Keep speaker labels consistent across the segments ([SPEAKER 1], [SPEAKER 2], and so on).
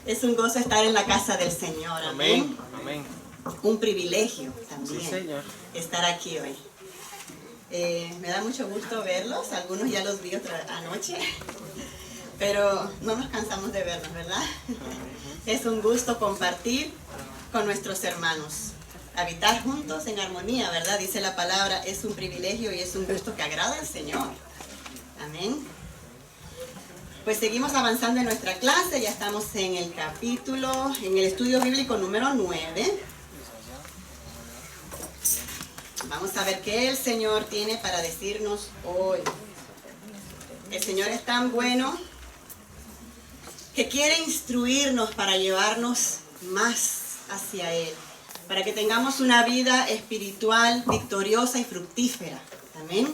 [SPEAKER 1] Es un gozo estar en la casa del Señor. Amén.
[SPEAKER 2] Amén.
[SPEAKER 1] Un privilegio también,
[SPEAKER 2] Sí, Señor,
[SPEAKER 1] estar aquí hoy. Me da mucho gusto verlos. Algunos ya los vi anoche, pero no nos cansamos de verlos, ¿verdad? Es un gusto compartir con nuestros hermanos. Habitar juntos en armonía, ¿verdad? Dice la palabra, es un privilegio y es un gusto que agrada al Señor. Amén. Pues seguimos avanzando en nuestra clase, ya estamos en el estudio bíblico número 9. Vamos a ver qué el Señor tiene para decirnos hoy. El Señor es tan bueno que quiere instruirnos para llevarnos más hacia Él, para que tengamos una vida espiritual victoriosa y fructífera. Amén.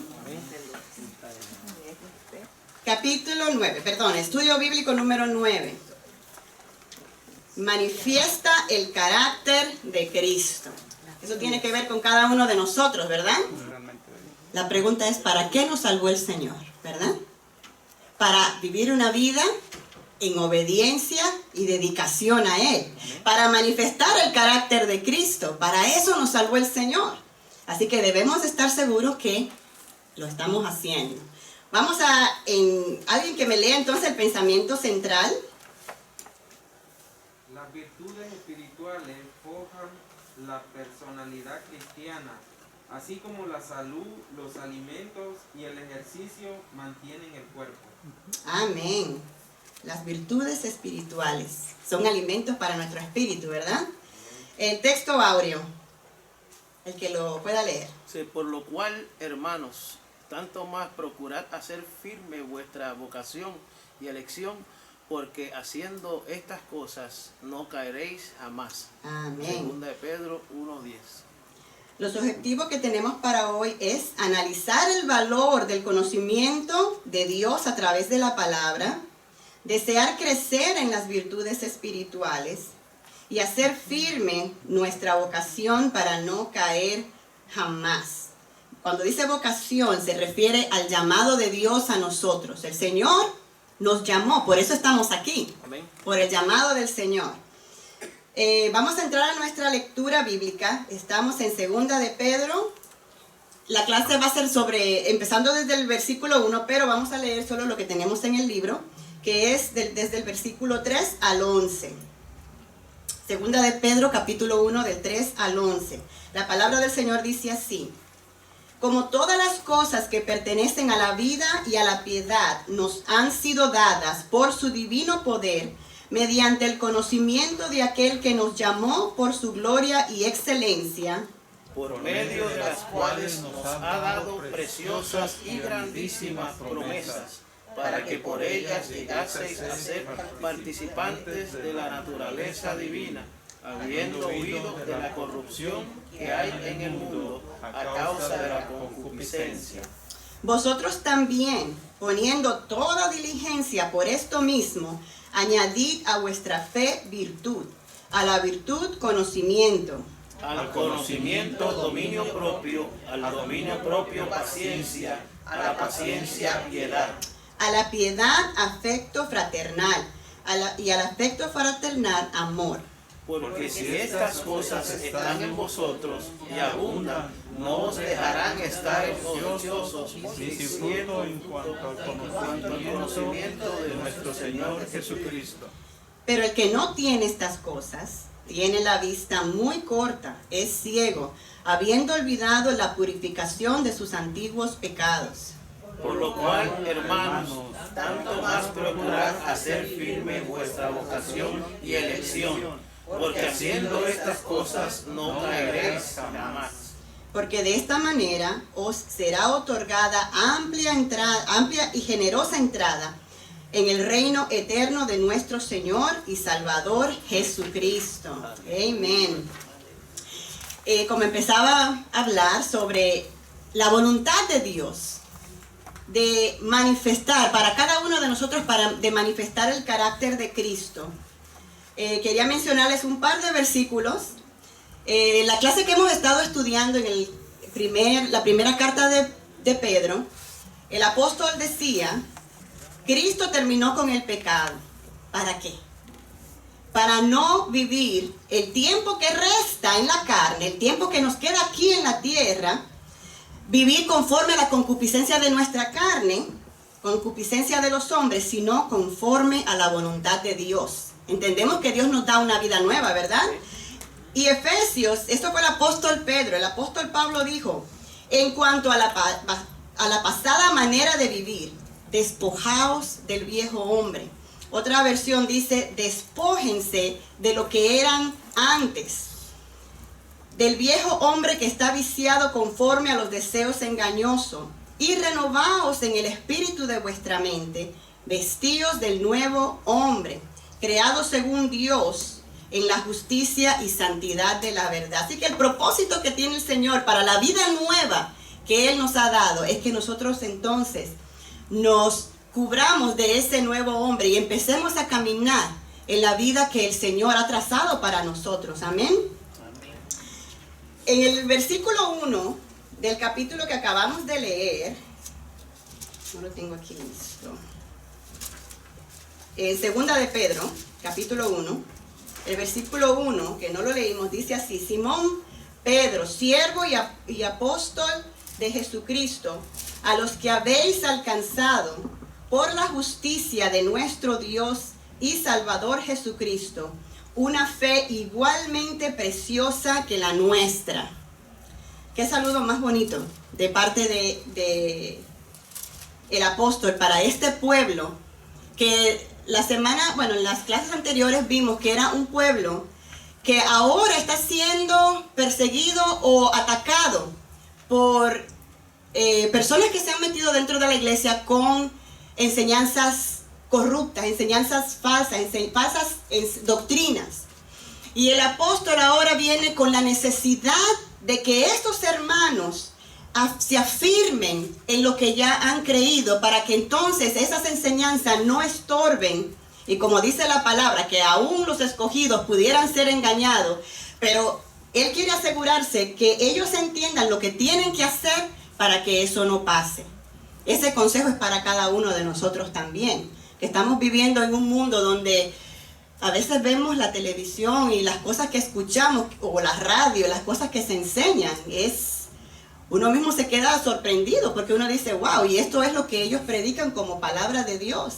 [SPEAKER 1] Estudio bíblico número 9. Manifiesta el carácter de Cristo. Eso tiene que ver con cada uno de nosotros, ¿verdad? La pregunta es, ¿para qué nos salvó el Señor? ¿Verdad? Para vivir una vida en obediencia y dedicación a Él. Para manifestar el carácter de Cristo. Para eso nos salvó el Señor. Así que debemos estar seguros que lo estamos haciendo. Vamos alguien que me lea entonces el pensamiento central.
[SPEAKER 3] Las virtudes espirituales forjan la personalidad cristiana, así como la salud, los alimentos y el ejercicio mantienen el cuerpo.
[SPEAKER 1] Amén. Las virtudes espirituales son alimentos para nuestro espíritu, ¿verdad? El texto áureo, el que lo pueda leer.
[SPEAKER 2] sí, por lo cual, hermanos, tanto más procurad hacer firme vuestra vocación y elección, porque haciendo estas cosas no caeréis jamás.
[SPEAKER 1] Amén.
[SPEAKER 2] Segunda de Pedro 1:10.
[SPEAKER 1] Los objetivos que tenemos para hoy es analizar el valor del conocimiento de Dios a través de la palabra, desear crecer en las virtudes espirituales y hacer firme nuestra vocación para no caer jamás. Cuando dice vocación se refiere al llamado de Dios a nosotros. El Señor nos llamó, por eso estamos aquí.
[SPEAKER 2] Amén.
[SPEAKER 1] Por el llamado del Señor. Vamos a entrar a nuestra lectura bíblica. Estamos en Segunda de Pedro. La clase va a ser empezando desde el versículo 1, pero vamos a leer solo lo que tenemos en el libro, que es desde el versículo 3 al 11. Segunda de Pedro, capítulo 1, del 3 al 11. La palabra del Señor dice así: como todas las cosas que pertenecen a la vida y a la piedad nos han sido dadas por su divino poder, mediante el conocimiento de aquel que nos llamó por su gloria y excelencia,
[SPEAKER 2] por medio de las cuales nos ha dado preciosas y grandísimas promesas, para que por ellas llegaseis a ser participantes de la naturaleza divina, habiendo huido de la corrupción que hay en el mundo a causa de la concupiscencia.
[SPEAKER 1] vosotros también, poniendo toda diligencia por esto mismo, añadid a vuestra fe virtud, a la virtud conocimiento,
[SPEAKER 2] Al conocimiento dominio propio, al dominio propio paciencia, a la paciencia piedad,
[SPEAKER 1] a la piedad afecto fraternal, y al afecto fraternal amor.
[SPEAKER 2] porque si estas cosas están en vosotros y abundan, no os dejarán estar ociosos, diciendo en cuanto al conocimiento de nuestro Señor Jesucristo.
[SPEAKER 1] Pero el que no tiene estas cosas, tiene la vista muy corta, es ciego, habiendo olvidado la purificación de sus antiguos pecados.
[SPEAKER 2] Por lo cual, hermanos, tanto más procurad hacer firme vuestra vocación y elección, porque haciendo estas cosas no caeréis jamás.
[SPEAKER 1] Porque de esta manera os será otorgada amplia y generosa entrada en el reino eterno de nuestro Señor y Salvador Jesucristo. Amén. Como empezaba a hablar sobre la voluntad de Dios, de manifestar para cada uno de nosotros, de manifestar el carácter de Cristo. Quería mencionarles un par de versículos. La clase que hemos estado estudiando en la primera carta de Pedro, el apóstol decía, Cristo terminó con el pecado. ¿Para qué? para no vivir el tiempo que resta en la carne, el tiempo que nos queda aquí en la tierra, vivir conforme a la concupiscencia de nuestra carne, concupiscencia de los hombres, sino conforme a la voluntad de Dios. Entendemos que Dios nos da una vida nueva, ¿verdad? Y Efesios, esto fue el apóstol Pedro, el apóstol Pablo dijo, en cuanto a la pasada manera de vivir, despojaos del viejo hombre. Otra versión dice, despójense de lo que eran antes, del viejo hombre que está viciado conforme a los deseos engañosos, y renovaos en el espíritu de vuestra mente, vestíos del nuevo hombre, creado según Dios, en la justicia y santidad de la verdad. Así que el propósito que tiene el Señor para la vida nueva que Él nos ha dado es que nosotros entonces nos cubramos de ese nuevo hombre y empecemos a caminar en la vida que el Señor ha trazado para nosotros. Amén. En el versículo 1 del capítulo que acabamos de leer, no lo tengo aquí listo, en segunda de Pedro, capítulo 1, el versículo 1, que no lo leímos, dice así: Simón Pedro, siervo y apóstol de Jesucristo, a los que habéis alcanzado por la justicia de nuestro Dios y Salvador Jesucristo, una fe igualmente preciosa que la nuestra. Qué saludo más bonito de parte de el apóstol para este pueblo, que en las clases anteriores vimos que era un pueblo que ahora está siendo perseguido o atacado por personas que se han metido dentro de la iglesia con enseñanzas corruptas, enseñanzas falsas, falsas doctrinas. Y el apóstol ahora viene con la necesidad de que estos hermanos se afirmen en lo que ya han creído, para que entonces esas enseñanzas no estorben, y como dice la palabra, que aún los escogidos pudieran ser engañados, pero él quiere asegurarse que ellos entiendan lo que tienen que hacer para que eso no pase. Ese consejo es para cada uno de nosotros también, que estamos viviendo en un mundo donde a veces vemos la televisión y las cosas que escuchamos, o la radio, las cosas que se enseñan, uno mismo se queda sorprendido, porque uno dice, wow, y esto es lo que ellos predican como palabra de Dios.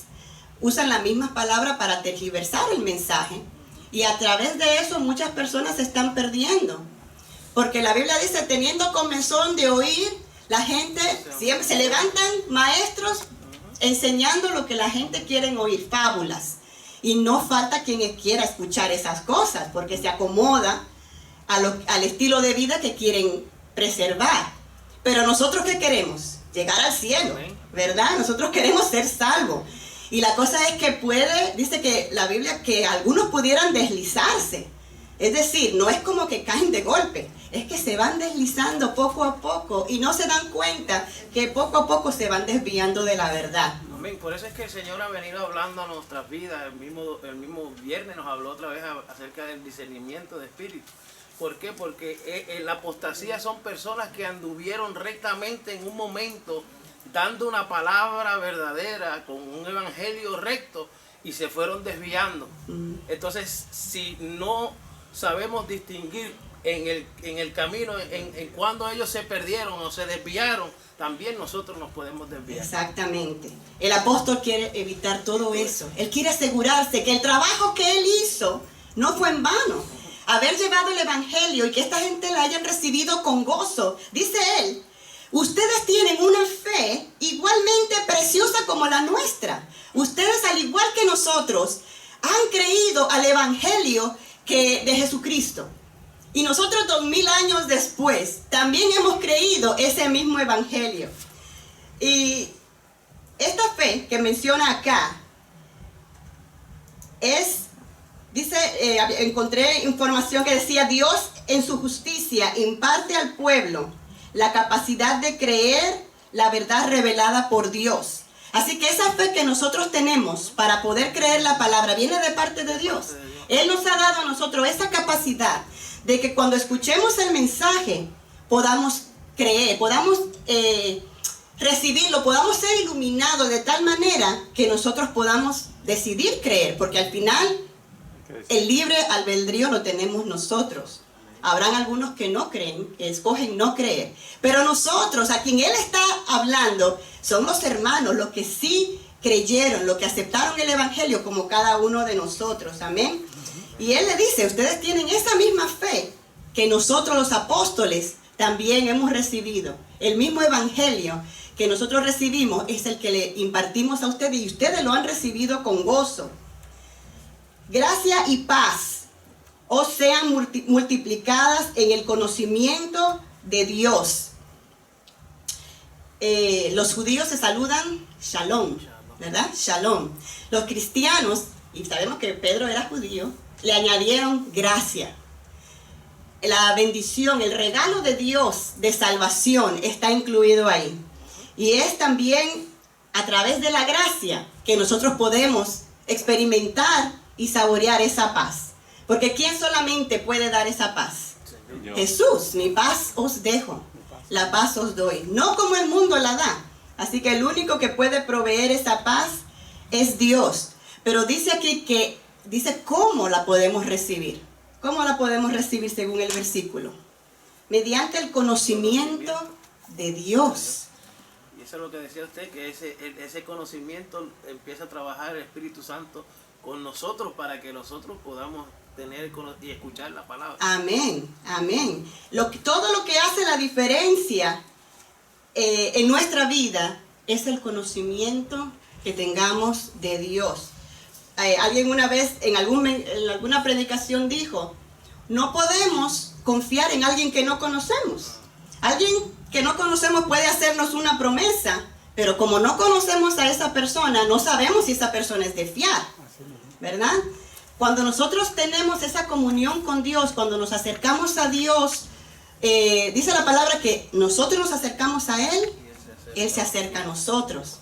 [SPEAKER 1] Usan la misma palabra para tergiversar el mensaje, y a través de eso muchas personas se están perdiendo, porque la Biblia dice, teniendo comezón de oír, la gente siempre se levantan maestros enseñando lo que la gente quiere oír, fábulas, y no falta quien quiera escuchar esas cosas, porque se acomoda al estilo de vida que quieren preservar. Pero nosotros, ¿qué queremos? Llegar al cielo, ¿verdad? Nosotros queremos ser salvos. Y la cosa es que dice que la Biblia, que algunos pudieran deslizarse. Es decir, no es como que caen de golpe, es que se van deslizando poco a poco y no se dan cuenta que poco a poco se van desviando de la verdad.
[SPEAKER 2] Amén. Por eso es que el Señor ha venido hablando a nuestras vidas. El mismo viernes nos habló otra vez acerca del discernimiento de espíritu. ¿Por qué? Porque la apostasía son personas que anduvieron rectamente en un momento dando una palabra verdadera con un evangelio recto y se fueron desviando. Entonces, si no sabemos distinguir en el camino, en cuando ellos se perdieron o se desviaron, también nosotros nos podemos desviar.
[SPEAKER 1] Exactamente. El apóstol quiere evitar todo eso. Él quiere asegurarse que el trabajo que él hizo no fue en vano. Haber llevado el evangelio y que esta gente la hayan recibido con gozo. Dice él, ustedes tienen una fe igualmente preciosa como la nuestra. Ustedes, al igual que nosotros, han creído al evangelio de Jesucristo. Y nosotros 2000 años después también hemos creído ese mismo evangelio. Y esta fe que menciona acá encontré información que decía, Dios en su justicia imparte al pueblo la capacidad de creer la verdad revelada por Dios. Así que esa fe que nosotros tenemos para poder creer la palabra viene de parte de Dios. Él nos ha dado a nosotros esa capacidad de que cuando escuchemos el mensaje podamos creer, podamos recibirlo, podamos ser iluminados de tal manera que nosotros podamos decidir creer, porque al final El libre albedrío lo tenemos nosotros. Habrán algunos que no creen, que escogen no creer. Pero nosotros, a quien Él está hablando, son los hermanos, los que sí creyeron, los que aceptaron el Evangelio como cada uno de nosotros. Amén. Y Él le dice, ustedes tienen esa misma fe que nosotros los apóstoles también hemos recibido. El mismo Evangelio que nosotros recibimos es el que le impartimos a ustedes y ustedes lo han recibido con gozo. Gracia y paz os sean multiplicadas en el conocimiento de Dios. Los judíos se saludan shalom, ¿verdad? Shalom. Los cristianos, y sabemos que Pedro era judío, le añadieron gracia. La bendición, el regalo de Dios de salvación está incluido ahí. Y es también a través de la gracia que nosotros podemos experimentar y saborear esa paz. Porque ¿quién solamente puede dar esa paz?
[SPEAKER 4] Señor.
[SPEAKER 1] Jesús, mi paz os dejo, la paz os doy. No como el mundo la da. Así que el único que puede proveer esa paz es Dios. Pero dice aquí que, dice cómo la podemos recibir. ¿Cómo la podemos recibir según el versículo? Mediante el conocimiento de Dios.
[SPEAKER 2] Y eso es lo que decía usted, que ese conocimiento empieza a trabajar el Espíritu Santo con nosotros para que nosotros podamos tener y escuchar la palabra.
[SPEAKER 1] Amén, amén. Todo lo que hace la diferencia en nuestra vida es el conocimiento que tengamos de Dios. Alguien una vez en alguna predicación dijo, no podemos confiar en alguien que no conocemos. Alguien que no conocemos puede hacernos una promesa, pero como no conocemos a esa persona, no sabemos si esa persona es de fiar, ¿verdad? Cuando nosotros tenemos esa comunión con Dios, cuando nos acercamos a Dios, dice la palabra que nosotros nos acercamos a Él, Él se acerca a nosotros.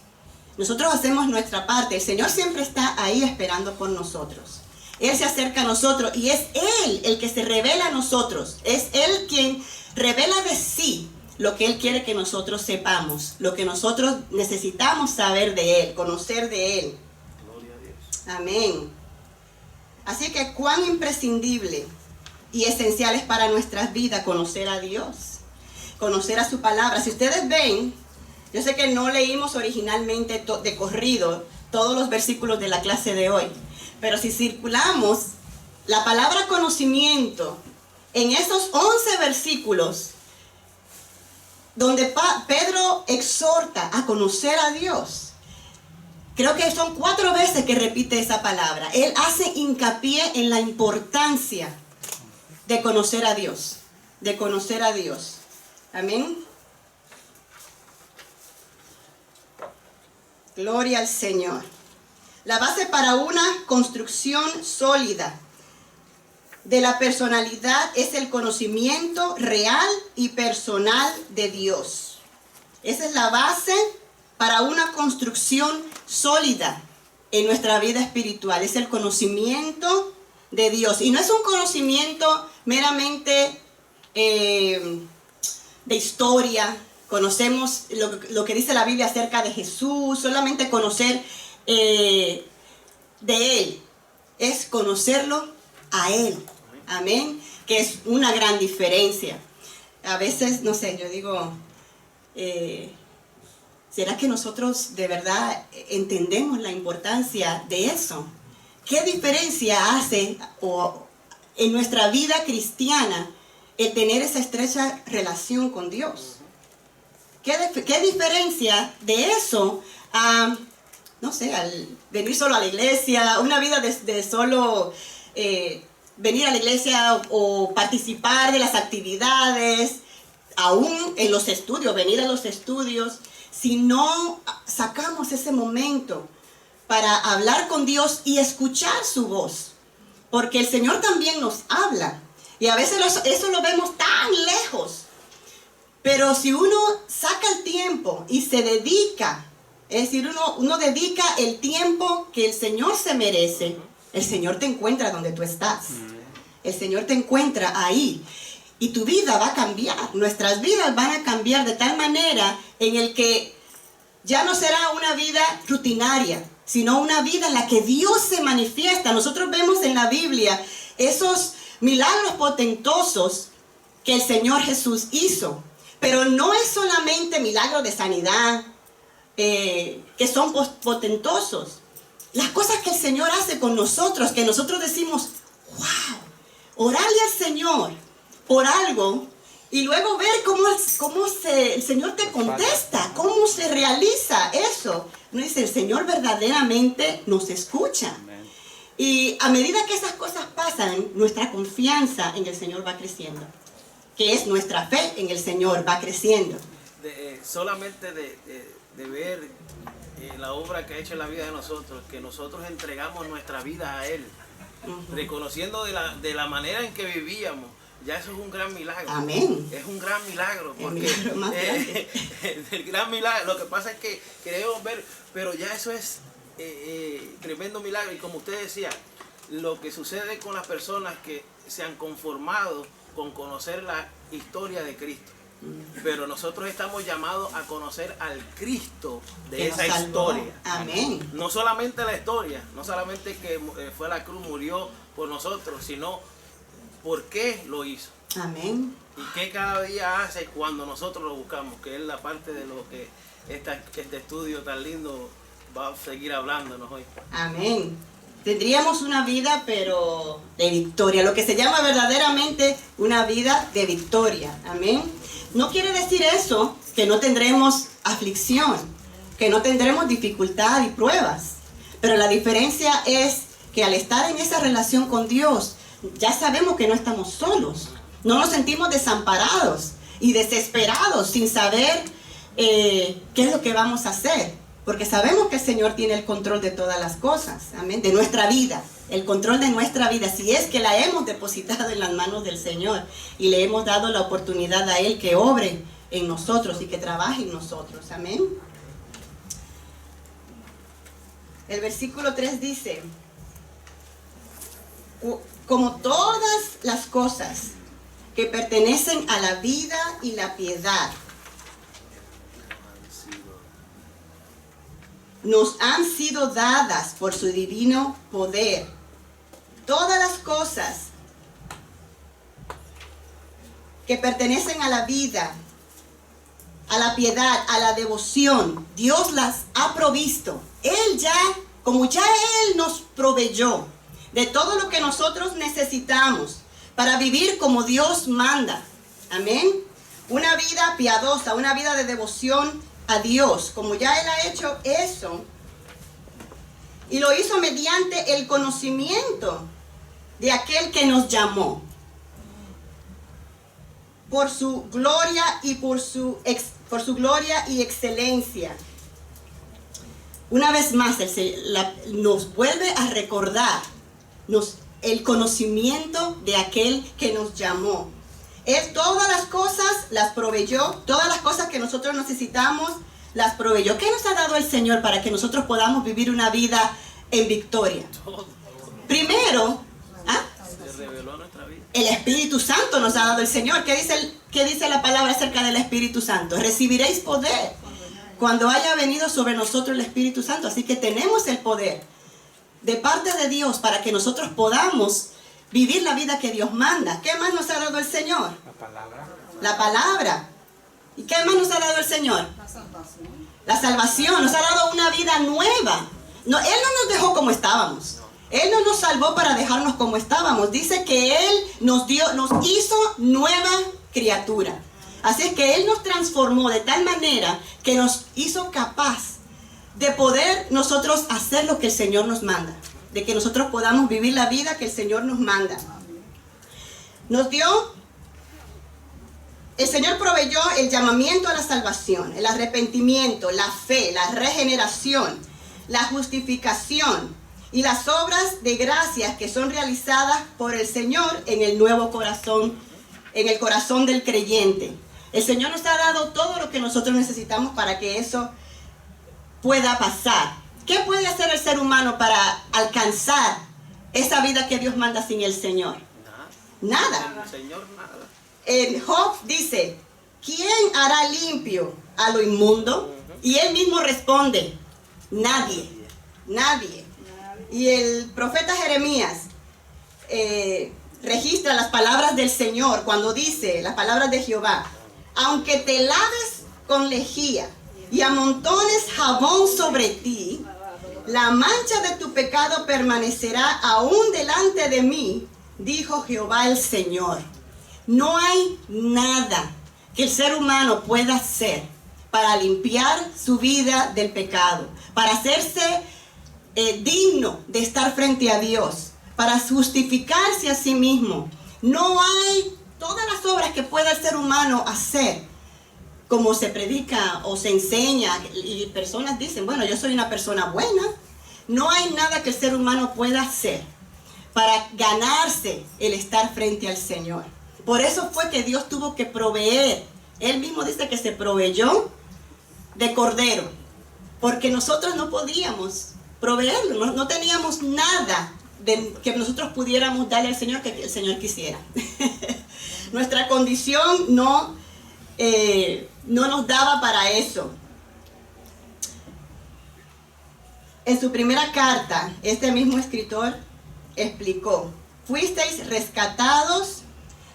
[SPEAKER 1] Nosotros hacemos nuestra parte. El Señor siempre está ahí esperando por nosotros. Él se acerca a nosotros y es Él el que se revela a nosotros. Es Él quien revela de sí lo que Él quiere que nosotros sepamos, lo que nosotros necesitamos saber de Él, conocer de Él.
[SPEAKER 2] Gloria a Dios.
[SPEAKER 1] Amén. Así que cuán imprescindible y esencial es para nuestras vidas conocer a Dios, conocer a su palabra. Si ustedes ven, yo sé que no leímos originalmente de corrido todos los versículos de la clase de hoy, pero si circulamos la palabra conocimiento en esos 11 versículos donde Pedro exhorta a conocer a Dios, creo que son 4 veces que repite esa palabra. Él hace hincapié en la importancia de conocer a Dios, de conocer a Dios. Amén. Gloria al Señor. La base para una construcción sólida de la personalidad es el conocimiento real y personal de Dios. Esa es la base para una construcción sólida en nuestra vida espiritual. Es el conocimiento de Dios. Y no es un conocimiento meramente de historia. Conocemos lo que dice la Biblia acerca de Jesús, solamente conocer de Él. Es conocerlo a Él. Amén. Que es una gran diferencia. A veces, no sé, yo digo, ¿será que nosotros de verdad entendemos la importancia de eso? ¿Qué diferencia hace en nuestra vida cristiana el tener esa estrecha relación con Dios? ¿Qué diferencia de eso a, no sé, al venir solo a la iglesia, una vida de solo venir a la iglesia o participar de las actividades, aún en los estudios, venir a los estudios, si no sacamos ese momento para hablar con Dios y escuchar su voz? Porque el Señor también nos habla y a veces eso lo vemos tan lejos. Pero si uno saca el tiempo y se dedica, es decir, uno dedica el tiempo que el Señor se merece, el Señor te encuentra donde tú estás. El Señor te encuentra ahí. Y tu vida va a cambiar. Nuestras vidas van a cambiar de tal manera en el que ya no será una vida rutinaria, sino una vida en la que Dios se manifiesta. Nosotros vemos en la Biblia esos milagros potentosos que el Señor Jesús hizo. Pero no es solamente milagros de sanidad que son potentosos. Las cosas que el Señor hace con nosotros, que nosotros decimos, wow, orarle al Señor por algo y luego ver cómo el Señor te contesta, cómo se realiza eso. No dice, el Señor verdaderamente nos escucha. Y a medida que esas cosas pasan, nuestra confianza en el Señor va creciendo, que es nuestra fe en el Señor va creciendo.
[SPEAKER 2] Solamente de ver la obra que ha hecho en la vida de nosotros, que nosotros entregamos nuestra vida a Él, reconociendo de la manera en que vivíamos, ya eso es un gran milagro.
[SPEAKER 1] Amén.
[SPEAKER 2] Es un gran milagro, porque
[SPEAKER 1] el milagro más grande.
[SPEAKER 2] El gran milagro, lo que pasa es que queremos ver, pero ya eso es tremendo milagro. Y como usted decía, lo que sucede con las personas que se han conformado con conocer la historia de Cristo. Pero nosotros estamos llamados a conocer al Cristo de esa historia.
[SPEAKER 1] Amén.
[SPEAKER 2] No solamente la historia, no solamente que fue a la cruz, murió por nosotros, sino por qué lo hizo.
[SPEAKER 1] Amén.
[SPEAKER 2] Y qué cada día hace cuando nosotros lo buscamos, que es la parte de lo que este estudio tan lindo va a seguir hablándonos hoy.
[SPEAKER 1] Amén. Tendríamos una vida, pero de victoria, lo que se llama verdaderamente una vida de victoria. Amén. No quiere decir eso que no tendremos aflicción, que no tendremos dificultad y pruebas. Pero la diferencia es que al estar en esa relación con Dios, ya sabemos que no estamos solos. No nos sentimos desamparados y desesperados sin saber qué es lo que vamos a hacer. Porque sabemos que el Señor tiene el control de todas las cosas, amén, de nuestra vida, el control de nuestra vida, si es que la hemos depositado en las manos del Señor y le hemos dado la oportunidad a Él que obre en nosotros y que trabaje en nosotros, amén. El versículo 3 dice, como todas las cosas que pertenecen a la vida y la piedad, nos han sido dadas por su divino poder. Todas las cosas que pertenecen a la vida, a la piedad, a la devoción, Dios las ha provisto. Él ya, como ya Él nos proveyó de todo lo que nosotros necesitamos para vivir como Dios manda. Amén. Una vida piadosa, una vida de devoción a Dios, como ya Él ha hecho eso, y lo hizo mediante el conocimiento de aquel que nos llamó, por su gloria y por su gloria y excelencia. Una vez más, nos vuelve a recordar el conocimiento de aquel que nos llamó. Él todas las cosas las proveyó, todas las cosas que nosotros necesitamos las proveyó. ¿Qué nos ha dado el Señor para que nosotros podamos vivir una vida en victoria? Primero,
[SPEAKER 2] se reveló nuestra vida.
[SPEAKER 1] El Espíritu Santo nos ha dado el Señor. ¿Qué dice la palabra acerca del Espíritu Santo? Recibiréis poder cuando haya venido sobre nosotros el Espíritu Santo. Así que tenemos el poder de parte de Dios para que nosotros podamos vivir la vida que Dios manda. ¿Qué más nos ha dado el Señor?
[SPEAKER 3] La palabra.
[SPEAKER 1] La palabra. ¿Y qué más nos ha dado el Señor?
[SPEAKER 4] La salvación.
[SPEAKER 1] La salvación. Nos ha dado una vida nueva. No, Él no nos dejó como estábamos. Él no nos salvó para dejarnos como estábamos. Dice que Él nos hizo nueva criatura. Así es que Él nos transformó de tal manera que nos hizo capaz de poder nosotros hacer lo que el Señor nos manda. De que nosotros podamos vivir la vida que el Señor nos manda. Nos dio, el Señor proveyó el llamamiento a la salvación, el arrepentimiento, la fe, la regeneración, la justificación y las obras de gracias que son realizadas por el Señor en el nuevo corazón, en el corazón del creyente. El Señor nos ha dado todo lo que nosotros necesitamos para que eso pueda pasar. ¿Qué puede hacer el ser humano para alcanzar esa vida que Dios manda sin el Señor? Nada.
[SPEAKER 2] El Señor nada.
[SPEAKER 1] En Job dice, ¿quién hará limpio a lo inmundo? Y él mismo responde, nadie. Nadie. Y el profeta Jeremías registra las palabras del Señor cuando dice, las palabras de Jehová: aunque te laves con lejía y amontones jabón sobre ti, la mancha de tu pecado permanecerá aún delante de mí, dijo Jehová el Señor. No hay nada que el ser humano pueda hacer para limpiar su vida del pecado, para hacerse digno de estar frente a Dios, para justificarse a sí mismo. No hay todas las obras que pueda el ser humano hacer, como se predica o se enseña, y personas dicen, bueno, yo soy una persona buena. No hay nada que el ser humano pueda hacer para ganarse el estar frente al Señor. Por eso fue que Dios tuvo que proveer. Él mismo dice que se proveyó de cordero, porque nosotros no podíamos proveerlo, no teníamos nada que nosotros pudiéramos darle al Señor que el Señor quisiera. Nuestra condición no nos daba para eso. En su primera carta, este mismo escritor explicó: fuisteis rescatados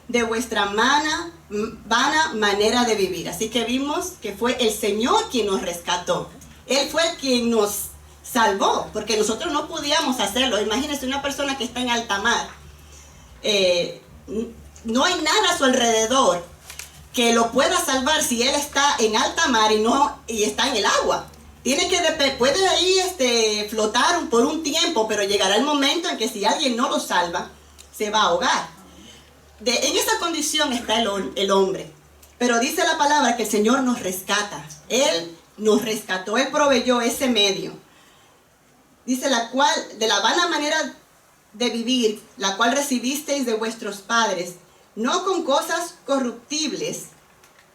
[SPEAKER 1] de vuestra vana manera de vivir. Así que vimos que fue el Señor quien nos rescató. Él fue el quien nos salvó, porque nosotros no podíamos hacerlo. Imagínense una persona que está en alta mar. No hay nada a su alrededor que lo pueda salvar si él está en alta mar y está en el agua. Puede ahí flotar por un tiempo, pero llegará el momento en que si alguien no lo salva, se va a ahogar. En esa condición está el hombre. Pero dice la palabra que el Señor nos rescata. Él nos rescató, Él proveyó ese medio. Dice, la cual, de la vana manera de vivir, la cual recibisteis de vuestros padres, no con cosas corruptibles,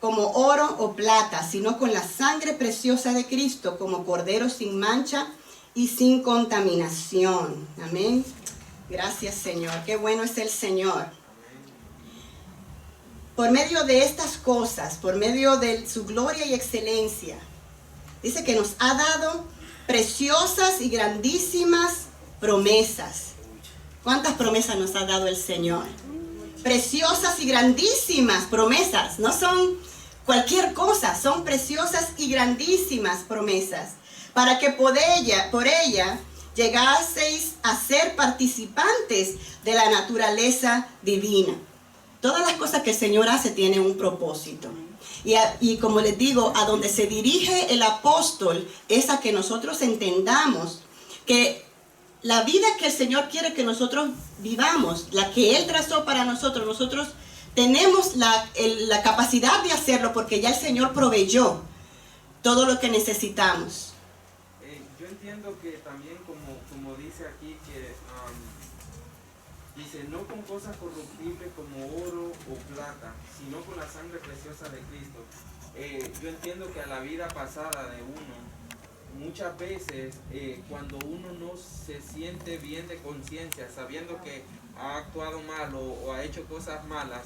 [SPEAKER 1] como oro o plata, sino con la sangre preciosa de Cristo, como cordero sin mancha y sin contaminación. Amén. Gracias, Señor. Qué bueno es el Señor. Por medio de estas cosas, por medio de su gloria y excelencia, dice que nos ha dado preciosas y grandísimas promesas. ¿Cuántas promesas nos ha dado el Señor? Preciosas y grandísimas promesas. No son cualquier cosa, son preciosas y grandísimas promesas. Para que por ella llegaseis a ser participantes de la naturaleza divina. Todas las cosas que el Señor hace tienen un propósito. Y como les digo, a donde se dirige el apóstol es a que nosotros entendamos que la vida que el Señor quiere que nosotros vivamos, la que Él trazó para nosotros tenemos la capacidad de hacerlo porque ya el Señor proveyó todo lo que necesitamos.
[SPEAKER 3] Yo entiendo que también como dice aquí que dice, no con cosas corruptibles como oro o plata, sino con la sangre preciosa de Cristo. Yo entiendo que a la vida pasada de uno, muchas veces cuando uno no se siente bien de conciencia, sabiendo que ha actuado mal o ha hecho cosas malas,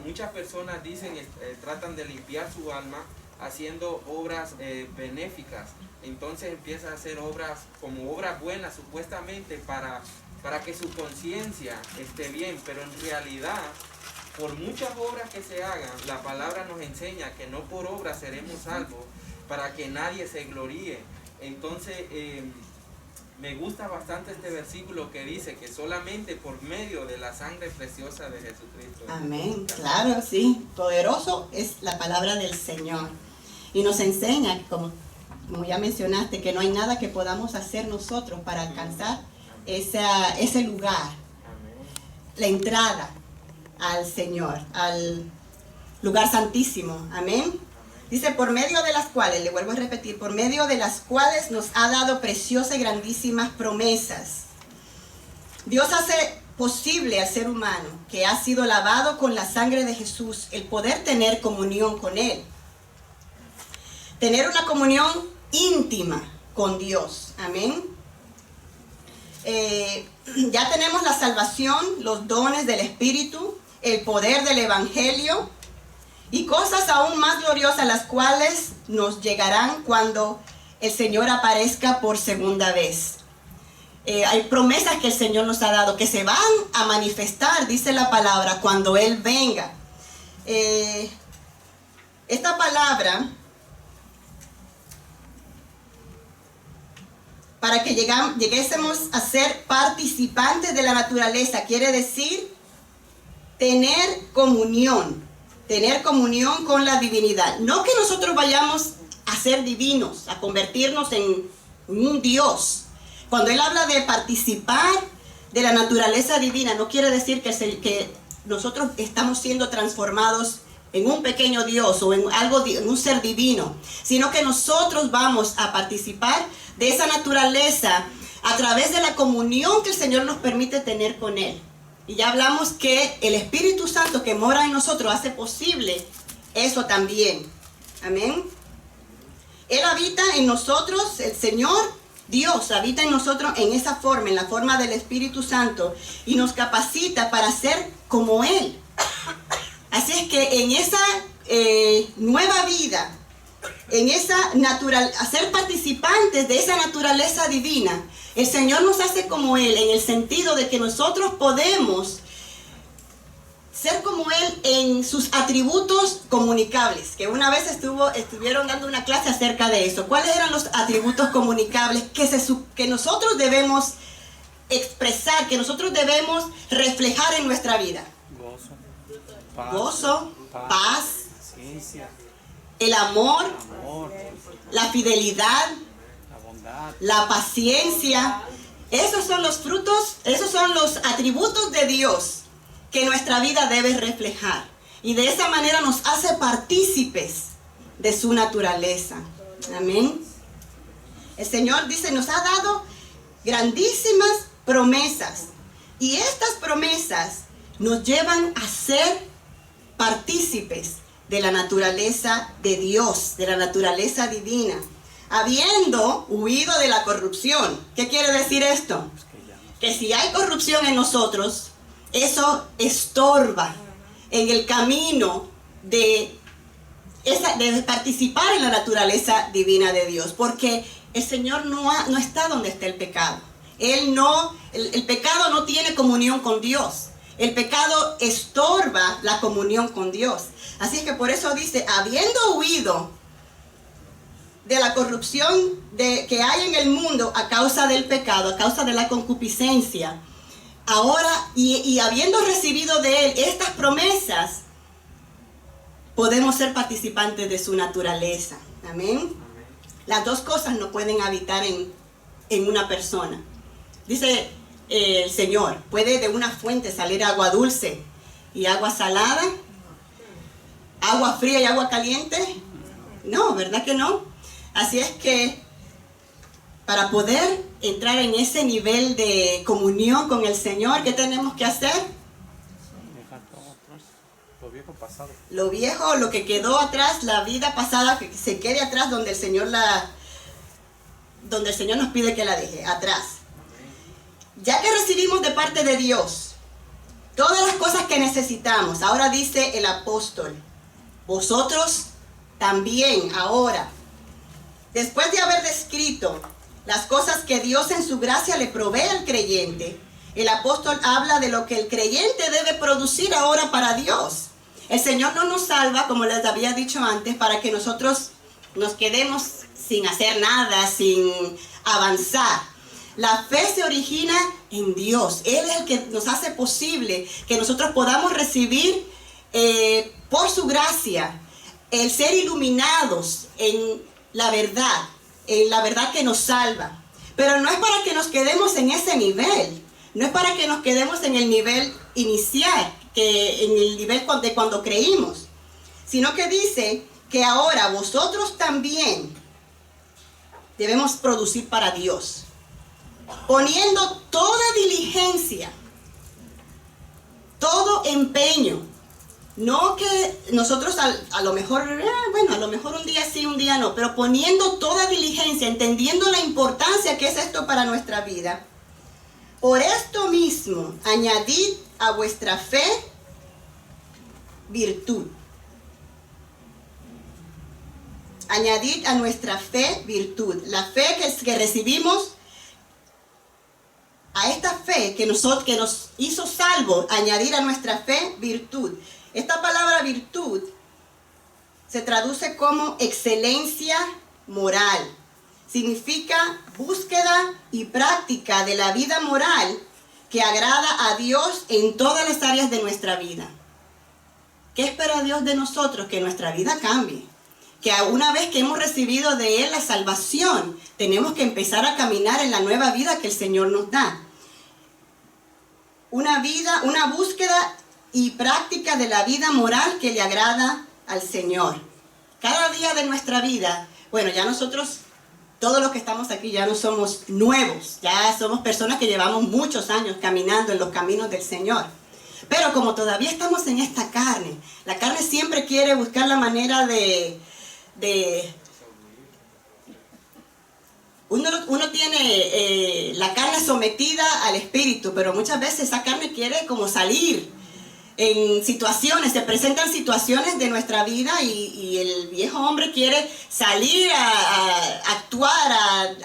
[SPEAKER 3] muchas personas dicen, tratan de limpiar su alma haciendo obras benéficas. Entonces empieza a hacer obras como obras buenas supuestamente para que su conciencia esté bien, pero en realidad, por muchas obras que se hagan, la palabra nos enseña que no por obras seremos salvos, para que nadie se gloríe. Entonces, me gusta bastante este versículo que dice que solamente por medio de la sangre preciosa de Jesucristo.
[SPEAKER 1] Amén, claro, sí, poderoso es la palabra del Señor. Y nos enseña, como ya mencionaste, que no hay nada que podamos hacer nosotros para alcanzar ese lugar, la entrada al Señor, al lugar santísimo. Amén. Dice, por medio de las cuales, le vuelvo a repetir, por medio de las cuales nos ha dado preciosas y grandísimas promesas. Dios hace posible al ser humano que ha sido lavado con la sangre de Jesús, el poder tener comunión con Él. Tener una comunión íntima con Dios. Amén. Ya tenemos la salvación, los dones del Espíritu, el poder del Evangelio y cosas aún más gloriosas, las cuales nos llegarán cuando el Señor aparezca por segunda vez. Hay promesas que el Señor nos ha dado que se van a manifestar, dice la palabra, cuando Él venga. Esta palabra, para que lleguésemos a ser participantes de la naturaleza, quiere decir tener comunión con la divinidad. No que nosotros vayamos a ser divinos, a convertirnos en un Dios. Cuando Él habla de participar de la naturaleza divina, no quiere decir que nosotros estamos siendo transformados en un pequeño Dios o en un ser divino, sino que nosotros vamos a participar de esa naturaleza a través de la comunión que el Señor nos permite tener con Él. Y ya hablamos que el Espíritu Santo que mora en nosotros hace posible eso también. Amén. Él habita en nosotros, el Señor Dios habita en nosotros en esa forma, en la forma del Espíritu Santo, y nos capacita para ser como Él. Así es que en esa nueva vida, en esa a ser participantes de esa naturaleza divina, el Señor nos hace como Él, en el sentido de que nosotros podemos ser como Él en sus atributos comunicables, que una vez estuvieron dando una clase acerca de eso. ¿Cuáles eran los atributos comunicables que nosotros debemos expresar, que nosotros debemos reflejar en nuestra vida? Gozo, paz, el amor, la fidelidad, la paciencia. Esos son los frutos, esos son los atributos de Dios que nuestra vida debe reflejar. Y de esa manera nos hace partícipes de su naturaleza. Amén. El Señor dice, nos ha dado grandísimas promesas. Y estas promesas nos llevan a ser partícipes de la naturaleza de Dios, de la naturaleza divina, habiendo huido de la corrupción. ¿Qué quiere decir esto? Que si hay corrupción en nosotros, eso estorba en el camino de participar en la naturaleza divina de Dios, porque el Señor no está donde está el pecado. El pecado no tiene comunión con Dios. El pecado estorba la comunión con Dios. Así es que por eso dice, habiendo huido de la corrupción que hay en el mundo a causa del pecado, a causa de la concupiscencia, ahora, y habiendo recibido de Él estas promesas, podemos ser participantes de su naturaleza. Amén. Las dos cosas no pueden habitar en una persona. Dice el Señor, ¿puede de una fuente salir agua dulce y agua salada? ¿Agua fría y agua caliente? No, ¿verdad que no? Así es que para poder entrar en ese nivel de comunión con el Señor, ¿qué tenemos que hacer?
[SPEAKER 2] Dejar todo atrás, lo viejo pasado.
[SPEAKER 1] Lo viejo, lo que quedó atrás, la vida pasada, que se quede atrás donde el Señor nos pide que la deje, atrás. Ya que recibimos de parte de Dios todas las cosas que necesitamos, ahora dice el apóstol, vosotros también ahora, después de haber descrito las cosas que Dios en su gracia le provee al creyente, el apóstol habla de lo que el creyente debe producir ahora para Dios. El Señor no nos salva, como les había dicho antes, para que nosotros nos quedemos sin hacer nada, sin avanzar. La fe se origina en Dios. Él es el que nos hace posible que nosotros podamos recibir por su gracia el ser iluminados en la verdad que nos salva. Pero no es para que nos quedemos en ese nivel, no es para que nos quedemos en el nivel inicial, en el nivel de cuando creímos, sino que dice que ahora vosotros también debemos producir para Dios, poniendo toda diligencia, todo empeño. No que nosotros a lo mejor un día sí, un día no, pero poniendo toda diligencia, entendiendo la importancia que es esto para nuestra vida. Por esto mismo, añadid a vuestra fe virtud. añadir a nuestra fe virtud. La fe que recibimos, a esta fe que nos hizo salvos, añadir a nuestra fe virtud. Esta palabra virtud se traduce como excelencia moral. Significa búsqueda y práctica de la vida moral que agrada a Dios en todas las áreas de nuestra vida. ¿Qué espera Dios de nosotros? Que nuestra vida cambie. Que una vez que hemos recibido de Él la salvación, tenemos que empezar a caminar en la nueva vida que el Señor nos da. Una búsqueda y práctica de la vida moral que le agrada al Señor. Cada día de nuestra vida, bueno, ya nosotros, todos los que estamos aquí ya no somos nuevos, ya somos personas que llevamos muchos años caminando en los caminos del Señor. Pero como todavía estamos en esta carne, la carne siempre quiere buscar la manera uno tiene la carne sometida al espíritu, pero muchas veces esa carne quiere como salir en situaciones, se presentan situaciones de nuestra vida y el viejo hombre quiere salir a actuar,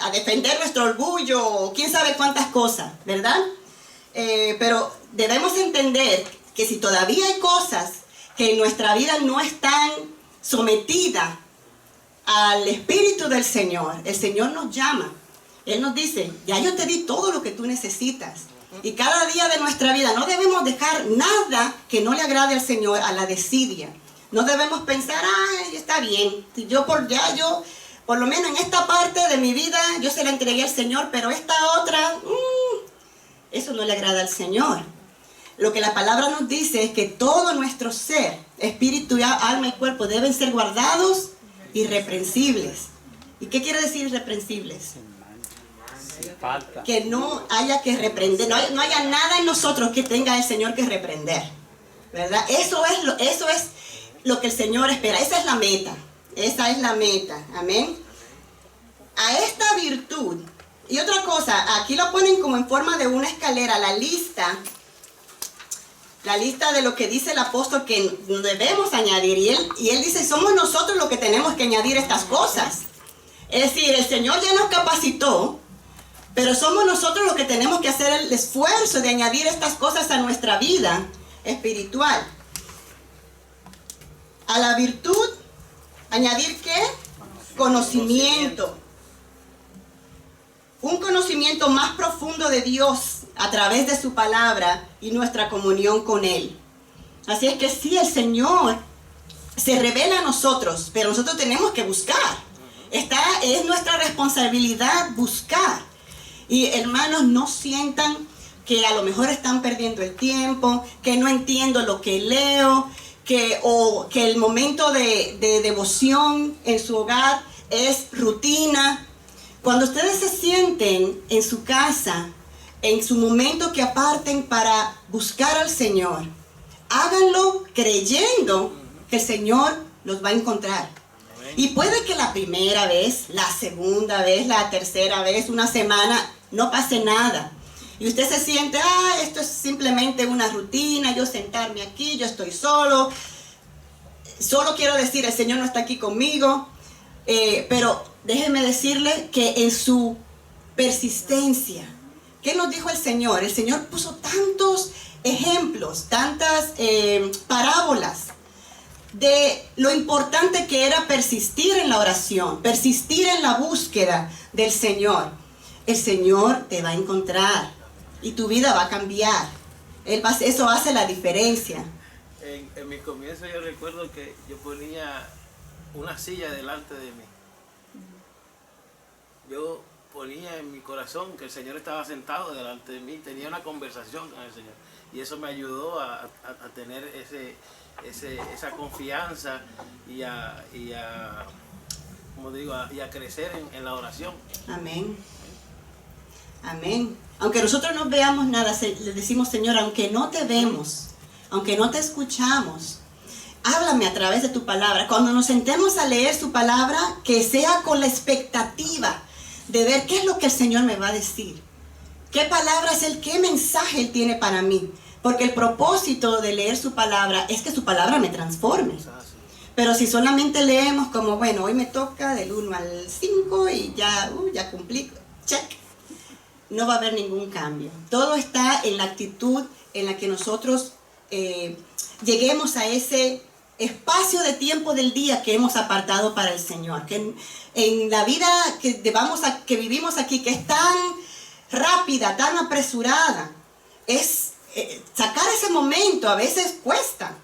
[SPEAKER 1] a defender nuestro orgullo, o quién sabe cuántas cosas, ¿verdad? Pero debemos entender que si todavía hay cosas que en nuestra vida no están sometidas al Espíritu del Señor, el Señor nos llama. Él nos dice, ya yo te di todo lo que tú necesitas. Y cada día de nuestra vida no debemos dejar nada que no le agrade al Señor a la desidia. No debemos pensar, ay, está bien, si yo por lo menos en esta parte de mi vida, yo se la entregué al Señor, pero esta otra, eso no le agrada al Señor. Lo que la palabra nos dice es que todo nuestro ser, espíritu, alma y cuerpo deben ser guardados irreprensibles. ¿Y qué quiere decir irreprensibles? Que no haya que reprender, no haya nada en nosotros que tenga el Señor que reprender, ¿verdad? Eso es lo que el Señor espera, esa es la meta, amén. A esta virtud, y otra cosa, aquí lo ponen como en forma de una escalera, la lista de lo que dice el apóstol que debemos añadir, y él dice, somos nosotros los que tenemos que añadir estas cosas. Es decir, el Señor ya nos capacitó, pero somos nosotros los que tenemos que hacer el esfuerzo de añadir estas cosas a nuestra vida espiritual. A la virtud, ¿añadir qué? Conocimiento. Un conocimiento más profundo de Dios a través de su palabra y nuestra comunión con Él. Así es que sí, el Señor se revela a nosotros, pero nosotros tenemos que buscar. Es nuestra responsabilidad buscar. Y hermanos, no sientan que a lo mejor están perdiendo el tiempo, que no entiendo lo que leo, o que el momento de devoción en su hogar es rutina. Cuando ustedes se sienten en su casa, en su momento que aparten para buscar al Señor, háganlo creyendo que el Señor los va a encontrar. Y puede que la primera vez, la segunda vez, la tercera vez, una semana, no pase nada. Y usted se siente, esto es simplemente una rutina, yo sentarme aquí, yo estoy solo quiero decir, el Señor no está aquí conmigo. Pero déjeme decirle que en su persistencia, ¿qué nos dijo el Señor? El Señor puso tantos ejemplos, tantas parábolas de lo importante que era persistir en la oración, persistir en la búsqueda del Señor. El Señor te va a encontrar y tu vida va a cambiar. Eso hace la diferencia.
[SPEAKER 2] En mi comienzo yo recuerdo que yo ponía una silla delante de mí. Yo ponía en mi corazón que el Señor estaba sentado delante de mí, tenía una conversación con el Señor. Y eso me ayudó a tener esa confianza y a crecer en la oración.
[SPEAKER 1] Amén. Amén. Aunque nosotros no veamos nada, le decimos, Señor, aunque no te vemos, aunque no te escuchamos, háblame a través de tu palabra. Cuando nos sentemos a leer su palabra, que sea con la expectativa de ver qué es lo que el Señor me va a decir. ¿Qué palabras qué mensaje Él tiene para mí? Porque el propósito de leer su palabra es que su palabra me transforme. Pero si solamente leemos como, bueno, hoy me toca del 1 al 5 y ya cumplí, check, no va a haber ningún cambio. Todo está en la actitud en la que nosotros lleguemos a ese espacio de tiempo del día que hemos apartado para el Señor. Que en la vida que vivimos aquí, que es tan rápida, tan apresurada, sacar ese momento a veces cuesta.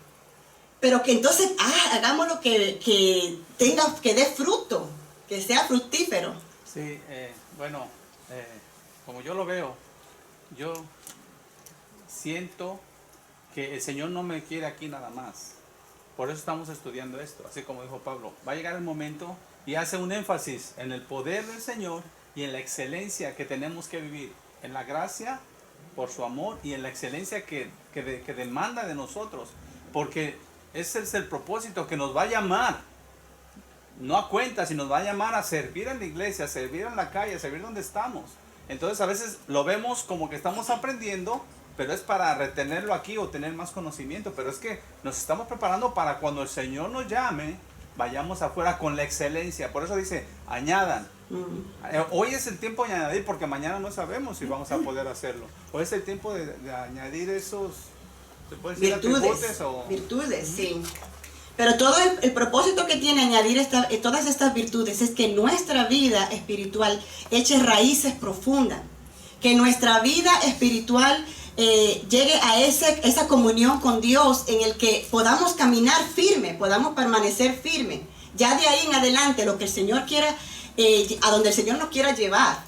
[SPEAKER 1] Pero que entonces hagamos lo que dé fruto, que sea fructífero.
[SPEAKER 4] Sí, como yo lo veo, yo siento que el Señor no me quiere aquí nada más. Por eso estamos estudiando esto, así como dijo Pablo. Va a llegar el momento y hace un énfasis en el poder del Señor y en la excelencia que tenemos que vivir, en la gracia por su amor y en la excelencia que demanda de nosotros, porque ese es el propósito, que nos va a llamar, no a cuentas, sino nos va a llamar a servir en la iglesia, a servir en la calle, a servir donde estamos. Entonces a veces lo vemos como que estamos aprendiendo, pero es para retenerlo aquí o tener más conocimiento, pero es que nos estamos preparando para cuando el Señor nos llame, vayamos afuera con la excelencia. Por eso dice, añadan. Hoy es el tiempo de añadir, porque mañana no sabemos si vamos a poder hacerlo. Hoy es el tiempo de añadir esos, ¿se puede decir atributos o
[SPEAKER 1] virtudes, sí. Pero todo el propósito que tiene añadir todas estas virtudes es que nuestra vida espiritual eche raíces profundas, que nuestra vida espiritual llegue a esa comunión con Dios en el que podamos caminar firme, podamos permanecer firme. Ya de ahí en adelante, lo que el Señor quiera, a donde el Señor nos quiera llevar,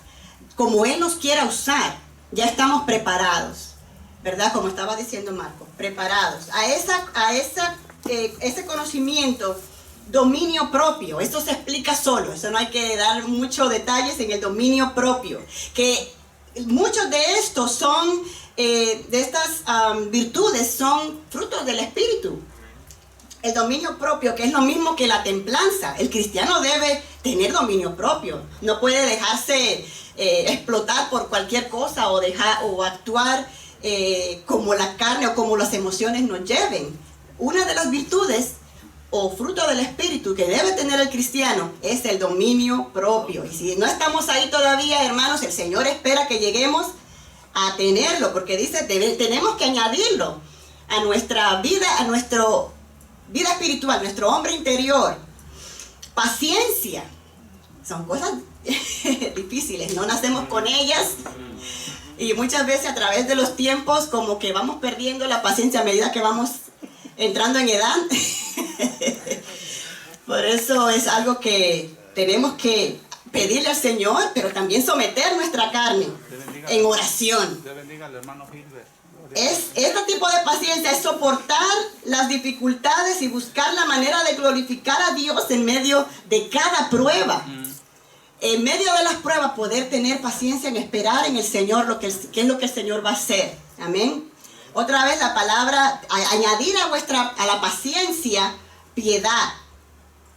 [SPEAKER 1] como Él nos quiera usar, ya estamos preparados, ¿verdad? Como estaba diciendo Marco, preparados a ese conocimiento, dominio propio. Esto se explica solo, eso no hay que dar muchos detalles en el dominio propio, que muchos de estos son, de estas virtudes son frutos del Espíritu. El dominio propio, que es lo mismo que la templanza. El cristiano debe tener dominio propio, no puede dejarse explotar por cualquier cosa o actuar como la carne o como las emociones nos lleven. Una de las virtudes o fruto del Espíritu que debe tener el cristiano es el dominio propio. Y si no estamos ahí todavía, hermanos, el Señor espera que lleguemos a tenerlo, porque dice, tenemos que añadirlo a nuestra vida, a nuestra vida espiritual, nuestro hombre interior. Paciencia. Son cosas difíciles, no nacemos con ellas. Y muchas veces a través de los tiempos como que vamos perdiendo la paciencia a medida que vamos entrando en edad. Por eso es algo que tenemos que pedirle al Señor, pero también someter nuestra carne en oración. Este tipo de paciencia es soportar las dificultades y buscar la manera de glorificar a Dios en medio de cada prueba. En medio de las pruebas, poder tener paciencia en esperar en el Señor qué es lo que el Señor va a hacer. Amén. Otra vez la palabra, añadir a la paciencia piedad,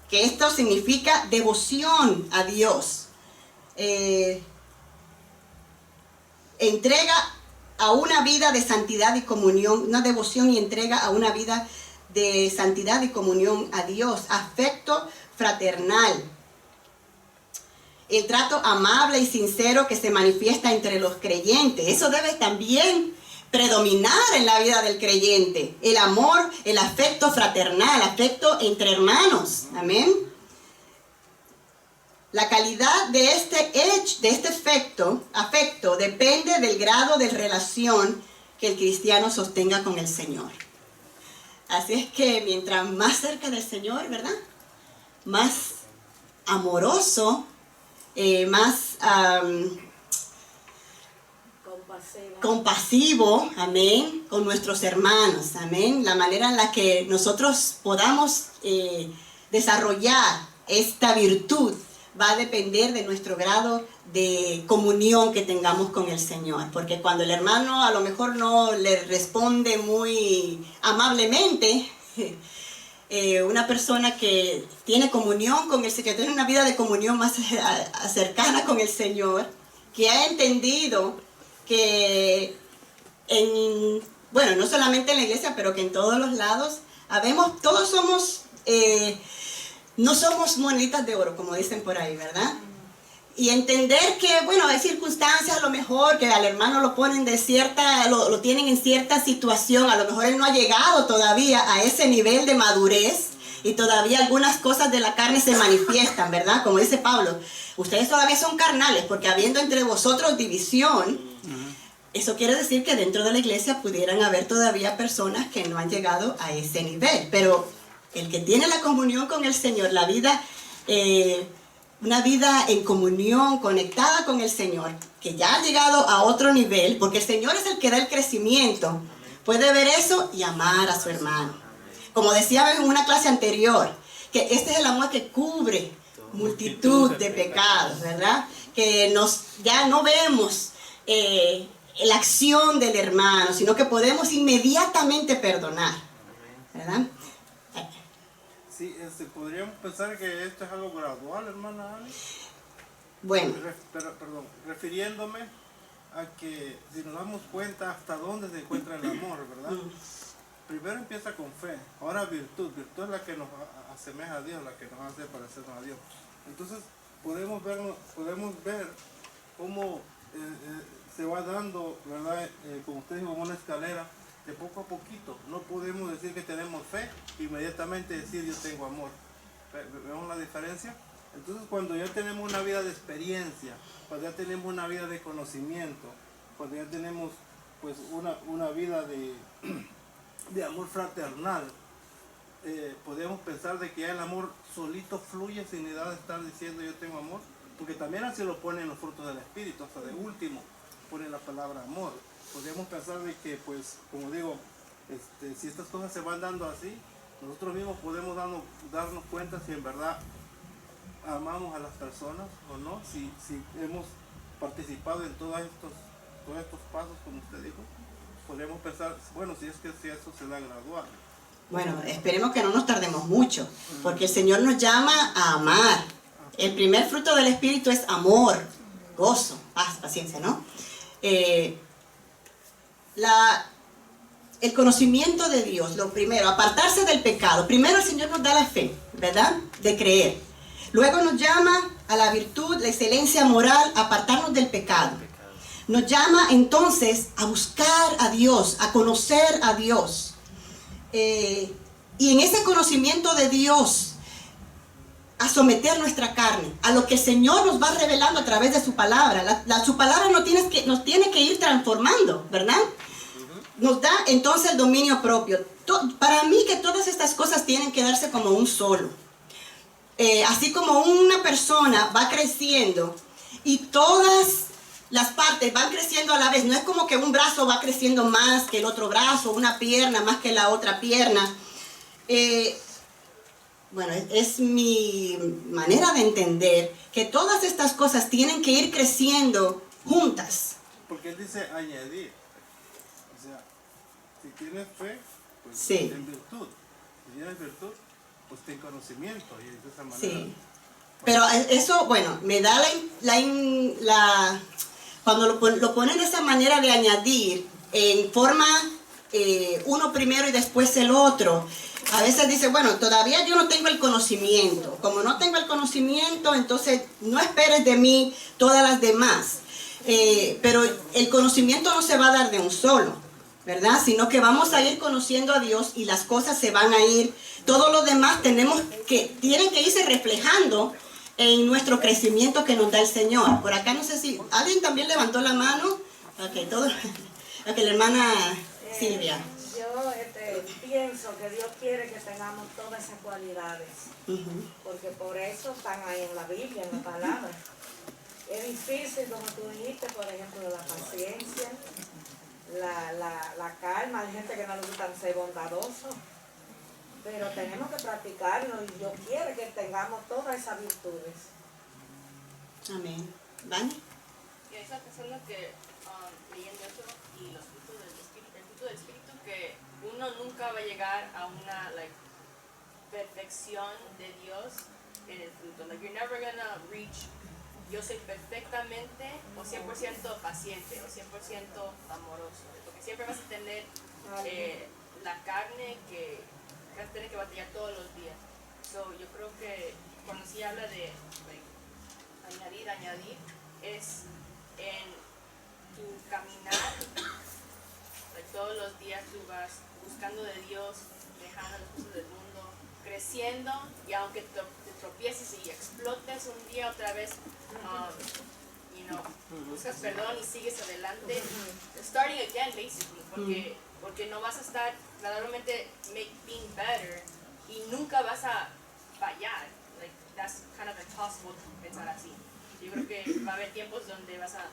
[SPEAKER 1] que esto significa devoción a Dios. Entrega a una vida de santidad y comunión, una devoción y entrega a una vida de santidad y comunión a Dios. Afecto fraternal. El trato amable y sincero que se manifiesta entre los creyentes. Eso debe también predominar en la vida del creyente. El amor, el afecto fraternal, afecto entre hermanos. Amén. La calidad de este afecto depende del grado de relación que el cristiano sostenga con el Señor. Así es que mientras más cerca del Señor, ¿verdad? Más amoroso, más compasivo, amén, con nuestros hermanos, amén. La manera en la que nosotros podamos desarrollar esta virtud va a depender de nuestro grado de comunión que tengamos con el Señor. Porque cuando el hermano a lo mejor no le responde muy amablemente, una persona que tiene comunión con el Señor, que tiene una vida de comunión más cercana con el Señor, que ha entendido que no solamente en la iglesia, pero que en todos los lados, todos somos no somos moneditas de oro, como dicen por ahí, ¿verdad? Y entender que, bueno, hay circunstancias a lo mejor que al hermano lo ponen lo tienen en cierta situación, a lo mejor él no ha llegado todavía a ese nivel de madurez y todavía algunas cosas de la carne se manifiestan, ¿verdad? Como dice Pablo, ustedes todavía son carnales porque habiendo entre vosotros división, eso quiere decir que dentro de la iglesia pudieran haber todavía personas que no han llegado a ese nivel, pero el que tiene la comunión con el Señor, la vida... una vida en comunión, conectada con el Señor, que ya ha llegado a otro nivel, porque el Señor es el que da el crecimiento, puede ver eso y amar a su hermano. Como decía en una clase anterior, que este es el amor que cubre multitud de pecados, ¿verdad? Que ya no vemos la acción del hermano, sino que podemos inmediatamente perdonar, ¿verdad?
[SPEAKER 5] Sí, podríamos pensar que esto es algo gradual, hermana Ali.
[SPEAKER 1] Bueno.
[SPEAKER 5] Refiriéndome a que si nos damos cuenta hasta dónde se encuentra el amor, ¿verdad? Primero empieza con fe, ahora virtud. Virtud es la que nos asemeja a Dios, la que nos hace parecernos a Dios. Entonces podemos ver cómo se va dando, ¿verdad? Como usted dijo, como una escalera. De poco a poquito, no podemos decir que tenemos fe, inmediatamente decir yo tengo amor. ¿Vemos la diferencia? Entonces cuando ya tenemos una vida de experiencia, cuando ya tenemos una vida de conocimiento, cuando ya tenemos pues una vida de amor fraternal, podemos pensar de que ya el amor solito fluye sin necesidad de estar diciendo yo tengo amor, porque también así lo ponen los frutos del Espíritu, hasta de último ponen la palabra amor. Podríamos pensar de que, pues, como digo, si estas cosas se van dando así, nosotros mismos podemos darnos cuenta si en verdad amamos a las personas o no, si hemos participado en todos estos pasos, como usted dijo. Podríamos pensar, bueno, si eso se da gradual.
[SPEAKER 1] Bueno, esperemos que no nos tardemos mucho, porque el Señor nos llama a amar. El primer fruto del Espíritu es amor, gozo, paz, paciencia, ¿no? El conocimiento de Dios, lo primero, apartarse del pecado. Primero el Señor nos da la fe, ¿verdad? De creer. Luego nos llama a la virtud, la excelencia moral, apartarnos del pecado. Nos llama entonces a buscar a Dios, a conocer a Dios. Y en ese conocimiento de Dios, a someter nuestra carne, a lo que el Señor nos va revelando a través de su palabra. Su palabra nos tiene que ir transformando, ¿verdad? Nos da entonces el dominio propio. Para mí que todas estas cosas tienen que darse como un solo. Así como una persona va creciendo y todas las partes van creciendo a la vez. No es como que un brazo va creciendo más que el otro brazo, una pierna más que la otra pierna. Bueno, es mi manera de entender que todas estas cosas tienen que ir creciendo juntas.
[SPEAKER 5] Porque él dice añadir. O sea, si tienes fe, pues
[SPEAKER 1] sí,
[SPEAKER 5] ten virtud. Si tienes virtud, pues ten conocimiento. Y de esa manera.
[SPEAKER 1] Sí. Pero eso, bueno, me da cuando lo ponen de esa manera de añadir, en forma uno primero y después el otro. A veces dice, bueno, todavía yo no tengo el conocimiento. Como no tengo el conocimiento, entonces no esperes de mí todas las demás. Pero el conocimiento no se va a dar de un solo, ¿verdad? Sino que vamos a ir conociendo a Dios y las cosas se van a ir. Todo lo demás tienen que irse reflejando en nuestro crecimiento que nos da el Señor. Por acá no sé si alguien también levantó la mano. Ok, todo. Ok, la hermana Silvia.
[SPEAKER 6] Yo pienso que Dios quiere que tengamos todas esas cualidades, porque por eso están ahí en la Biblia, en la palabra. Es difícil, como tú dijiste, por ejemplo, la paciencia, la calma. Hay gente que no le gusta ser bondadoso, pero tenemos que practicarlo y Dios quiere que tengamos todas esas virtudes.
[SPEAKER 1] Amén. ¿Vale?
[SPEAKER 7] Y esa persona que leyendo eso y los frutos del Espíritu, el fruto del Espíritu, que uno nunca va a llegar a una perfección de Dios en el fruto. Like you're never gonna reach, yo soy perfectamente o 100% paciente o 100% amoroso, porque siempre vas a tener la carne que vas a tener que batallar todos los días. So, yo creo que cuando sí habla de añadir, es en tu caminar, todos los días tú vas buscando de Dios, dejando las cosas del mundo, creciendo, y aunque te tropieces y explotes un día otra vez, buscas perdón y sigues adelante, starting again basically, porque no vas a estar verdaderamente being better y nunca vas a fallar. Like, that's kind of impossible pensar así. Yo creo que va a haber tiempos donde vas a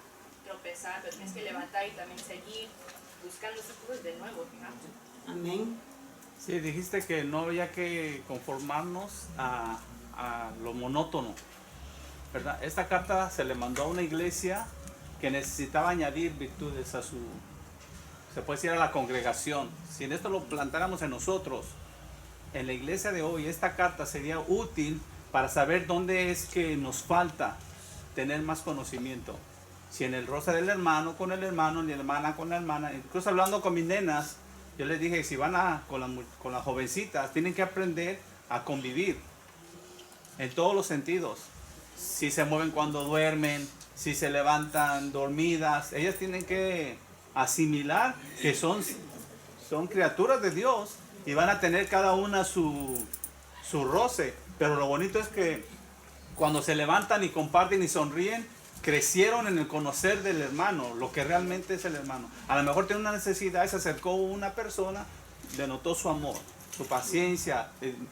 [SPEAKER 7] tropezar, pero tienes que levantar y también seguir buscando esas cosas de nuevo.
[SPEAKER 1] Amén.
[SPEAKER 4] Sí, dijiste que no había que conformarnos a lo monótono, ¿verdad? Esta carta se le mandó a una iglesia que necesitaba añadir virtudes a su, se puede decir, a la congregación. Si en esto lo plantáramos en nosotros, en la iglesia de hoy, esta carta sería útil para saber dónde es que nos falta tener más conocimiento. Si en el rosa del hermano con el hermano, ni la hermana con la hermana. Incluso hablando con mis nenas, yo les dije, si van con las jovencitas, tienen que aprender a convivir en todos los sentidos. Si se mueven cuando duermen, si se levantan dormidas, ellas tienen que asimilar que son criaturas de Dios y van a tener cada una su roce. Pero lo bonito es que cuando se levantan y comparten y sonríen, crecieron en el conocer del hermano, lo que realmente es el hermano. A lo mejor tiene una necesidad, se acercó una persona, denotó su amor, su paciencia,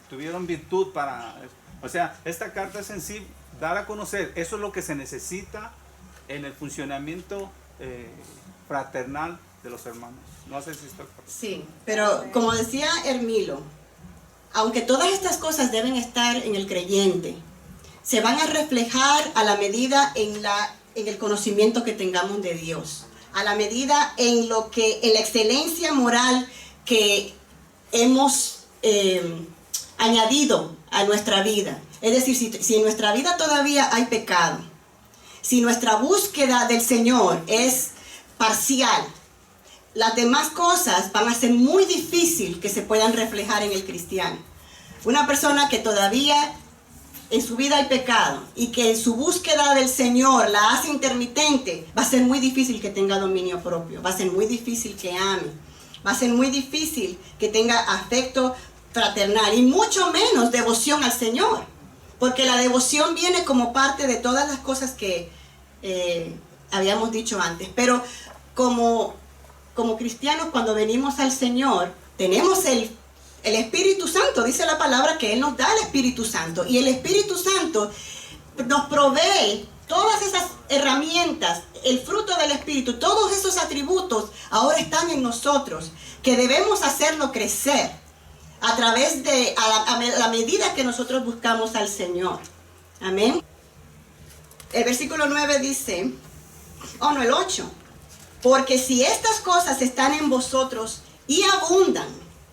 [SPEAKER 4] tuvieron virtud para... O sea, esta carta es en sí dar a conocer, eso es lo que se necesita en el funcionamiento fraternal de los hermanos. No sé si estoy...
[SPEAKER 1] Sí, pero como decía Hermilo, aunque todas estas cosas deben estar en el creyente, se van a reflejar a la medida en el conocimiento que tengamos de Dios, a la medida en la excelencia moral que hemos añadido a nuestra vida. Es decir, si en nuestra vida todavía hay pecado, si nuestra búsqueda del Señor es parcial, las demás cosas van a ser muy difícil que se puedan reflejar en el cristiano. Una persona que todavía en su vida hay pecado y que en su búsqueda del Señor la hace intermitente, va a ser muy difícil que tenga dominio propio, va a ser muy difícil que ame, va a ser muy difícil que tenga afecto fraternal y mucho menos devoción al Señor, porque la devoción viene como parte de todas las cosas que habíamos dicho antes. Pero como cristianos, cuando venimos al Señor, tenemos el Espíritu Santo. Dice la palabra que Él nos da el Espíritu Santo, y el Espíritu Santo nos provee todas esas herramientas, el fruto del Espíritu, todos esos atributos ahora están en nosotros, que debemos hacerlo crecer a través de, a la medida que nosotros buscamos al Señor. Amén. El versículo 9 dice, el 8, porque si estas cosas están en vosotros y abundan,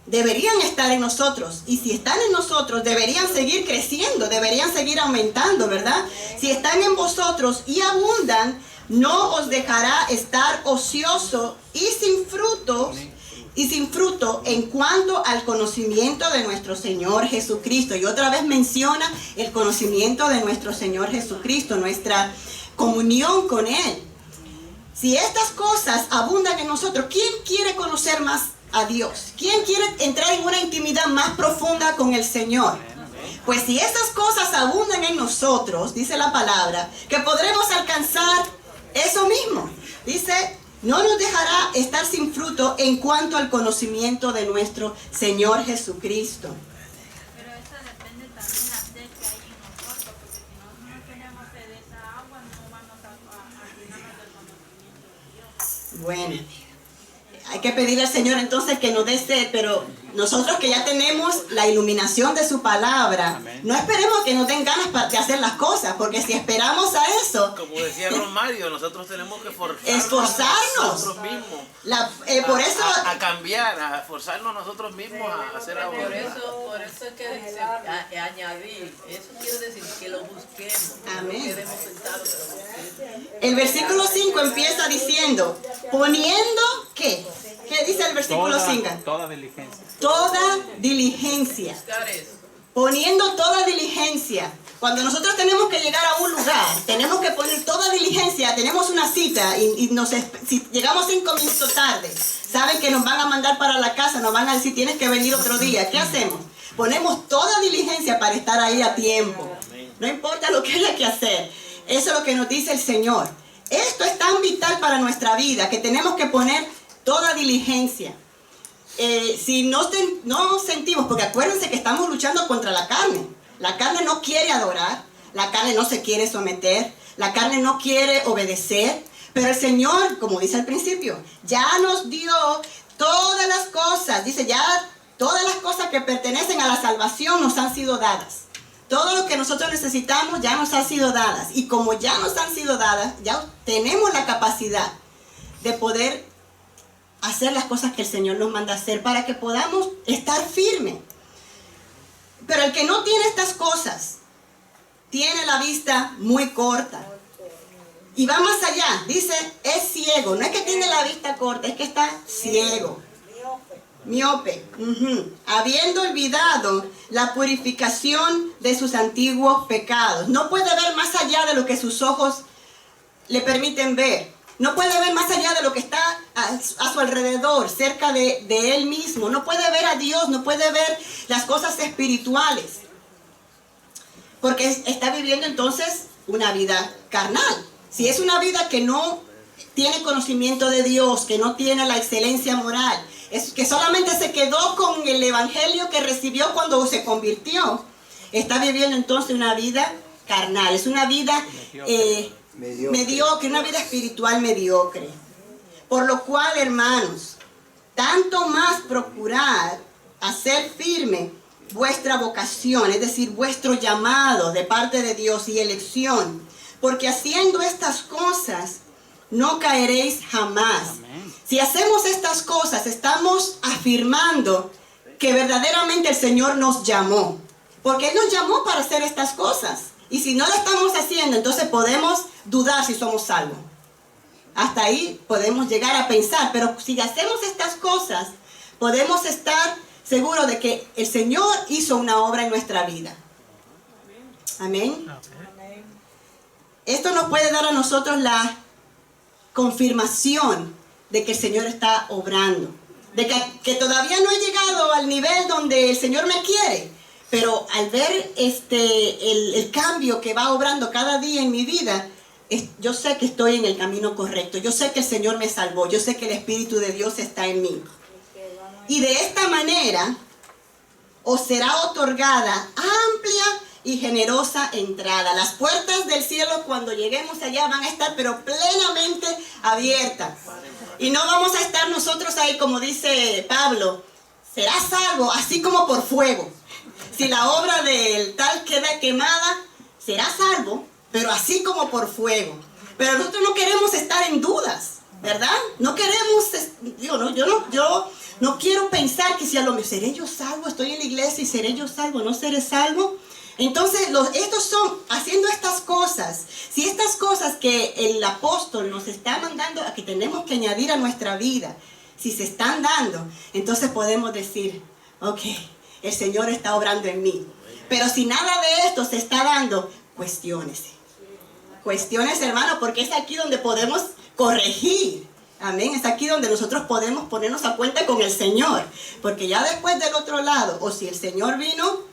[SPEAKER 1] deberían estar en nosotros, y si están en nosotros, deberían seguir creciendo, deberían seguir aumentando, ¿verdad? Si están en vosotros y abundan, no os dejará estar ocioso y sin fruto en cuanto al conocimiento de nuestro Señor Jesucristo. Y otra vez menciona el conocimiento de nuestro Señor Jesucristo, nuestra comunión con Él. Si estas cosas abundan en nosotros, ¿quién quiere conocer más a Dios? ¿Quién quiere entrar en una intimidad más profunda con el Señor? Pues si estas cosas abundan en nosotros, dice la palabra, que podremos alcanzar eso mismo. Dice, no nos dejará estar sin fruto en cuanto al conocimiento de nuestro Señor Jesucristo.
[SPEAKER 8] Pero eso depende también de la sed que hay en nosotros, porque si no tenemos sed de esa agua, no vamos a llenarnos del conocimiento de Dios.
[SPEAKER 1] Bueno, hay que pedirle al Señor entonces que nos dé sed, pero nosotros que ya tenemos la iluminación de su palabra, amén, no esperemos que nos den ganas de hacer las cosas, porque si esperamos a eso,
[SPEAKER 2] como decía Romario, nosotros tenemos que
[SPEAKER 1] esforzarnos
[SPEAKER 2] nosotros mismos,
[SPEAKER 1] por eso
[SPEAKER 2] a cambiar, a esforzarnos nosotros mismos a hacer la
[SPEAKER 9] Por eso es que dice añadir, eso quiere decir que lo busquemos,
[SPEAKER 1] amén,
[SPEAKER 9] no quedemos sentados, que lo busquemos.
[SPEAKER 1] El versículo 5 empieza diciendo, poniendo, ¿qué? ¿Qué dice el versículo 5?
[SPEAKER 4] Toda diligencia.
[SPEAKER 1] Toda diligencia.
[SPEAKER 9] Buscar eso.
[SPEAKER 1] poniendo toda diligencia. Cuando nosotros tenemos que llegar a un lugar, tenemos que poner toda diligencia, tenemos una cita y si llegamos 5 minutos tarde, saben que nos van a mandar para la casa, nos van a decir tienes que venir otro día. ¿Qué hacemos? Ponemos toda diligencia para estar ahí a tiempo. No importa lo que haya que hacer. Eso es lo que nos dice el Señor. Esto es tan vital para nuestra vida que tenemos que poner toda diligencia. Si no sentimos, porque acuérdense que estamos luchando contra la carne. La carne no quiere adorar, la carne no se quiere someter, la carne no quiere obedecer, pero el Señor, como dice al principio, ya nos dio todas las cosas, dice ya todas las cosas que pertenecen a la salvación nos han sido dadas. Todo lo que nosotros necesitamos ya nos han sido dadas, y como ya nos han sido dadas, ya tenemos la capacidad de poder hacer las cosas que el Señor nos manda hacer para que podamos estar firmes. Pero el que no tiene estas cosas, tiene la vista muy corta. Y va más allá, dice, es ciego. No es que tiene la vista corta, es que está ciego. Miope. Habiendo olvidado la purificación de sus antiguos pecados. No puede ver más allá de lo que sus ojos le permiten ver. No puede ver más allá de lo que está a su alrededor, cerca de él mismo. No puede ver a Dios, no puede ver las cosas espirituales. Porque está viviendo entonces una vida carnal. Si es una vida que no tiene conocimiento de Dios, que no tiene la excelencia moral, es que solamente se quedó con el evangelio que recibió cuando se convirtió, está viviendo entonces una vida carnal. Es una vida mediocre, una vida espiritual mediocre. Por lo cual, hermanos, tanto más procurad hacer firme vuestra vocación, es decir, vuestro llamado de parte de Dios y elección, porque haciendo estas cosas no caeréis jamás. Amén. Si hacemos estas cosas, estamos afirmando que verdaderamente el Señor nos llamó, porque Él nos llamó para hacer estas cosas. Y si no lo estamos haciendo, entonces podemos dudar si somos salvos. Hasta ahí podemos llegar a pensar, pero si hacemos estas cosas, podemos estar seguros de que el Señor hizo una obra en nuestra vida. Amén. Esto nos puede dar a nosotros la confirmación de que el Señor está obrando, de que todavía no he llegado al nivel donde el Señor me quiere, pero al ver el cambio que va obrando cada día en mi vida, yo sé que estoy en el camino correcto, yo sé que el Señor me salvó, yo sé que el Espíritu de Dios está en mí. Y de esta manera os será otorgada amplia y generosa entrada. Las puertas del cielo cuando lleguemos allá van a estar pero plenamente abiertas. Y no vamos a estar nosotros ahí como dice Pablo, será salvo así como por fuego. Si la obra del tal queda quemada, será salvo, pero así como por fuego. Pero nosotros no queremos estar en dudas, ¿verdad? No queremos, yo no quiero pensar que si a lo mejor seré yo salvo, estoy en la iglesia y seré yo salvo, no seré salvo. Entonces, estos son, haciendo estas cosas, si estas cosas que el apóstol nos está mandando a que tenemos que añadir a nuestra vida, si se están dando, entonces podemos decir, ok, el Señor está obrando en mí. Pero si nada de esto se está dando, cuestiónese. Cuestiónese, hermano, porque es aquí donde podemos corregir. Amén, es aquí donde nosotros podemos ponernos a cuenta con el Señor. Porque ya después del otro lado, o si el Señor vino,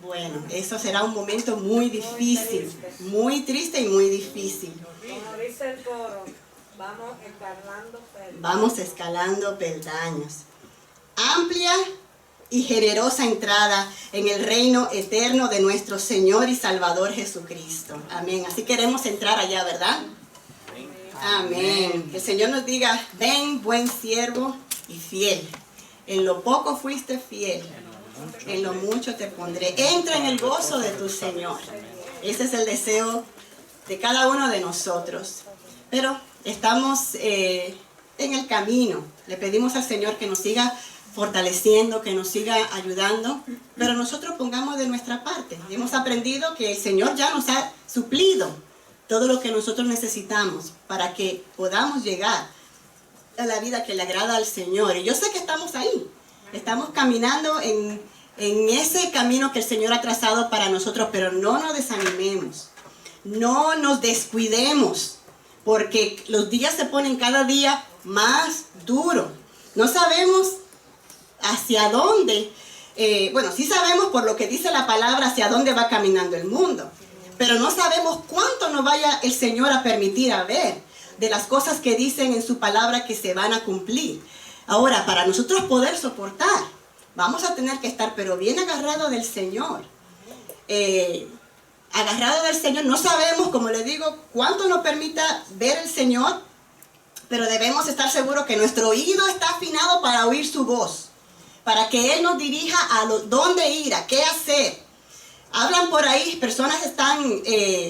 [SPEAKER 1] bueno, eso será un momento muy difícil, muy triste y muy difícil.
[SPEAKER 6] Como dice el coro,
[SPEAKER 1] vamos escalando peldaños. Amplia y generosa entrada en el reino eterno de nuestro Señor y Salvador Jesucristo. Amén. Así queremos entrar allá, ¿verdad? Amén. Que el Señor nos diga, ven buen siervo y fiel. En lo poco fuiste fiel, en lo mucho te pondré. Entra en el gozo de tu Señor. Ese es el deseo de cada uno de nosotros. Pero estamos en el camino. Le pedimos al Señor que nos siga fortaleciendo, que nos siga ayudando, pero nosotros pongamos de nuestra parte. Hemos aprendido que el Señor ya nos ha suplido todo lo que nosotros necesitamos para que podamos llegar a la vida que le agrada al Señor. Y yo sé que estamos ahí, estamos caminando en en ese camino que el Señor ha trazado para nosotros, pero no nos desanimemos, no nos descuidemos, porque los días se ponen cada día más duros. No sabemos hacia dónde, bueno, sí sabemos por lo que dice la palabra hacia dónde va caminando el mundo, pero no sabemos cuánto nos vaya el Señor a permitir a ver de las cosas que dicen en su palabra que se van a cumplir. Ahora, para nosotros poder soportar, vamos a tener que estar pero bien agarrados del Señor. Agarrado del Señor, no sabemos, como le digo, cuánto nos permita ver el Señor, pero debemos estar seguros que nuestro oído está afinado para oír su voz, para que Él nos dirija a dónde ir, a qué hacer. Hablan por ahí, personas están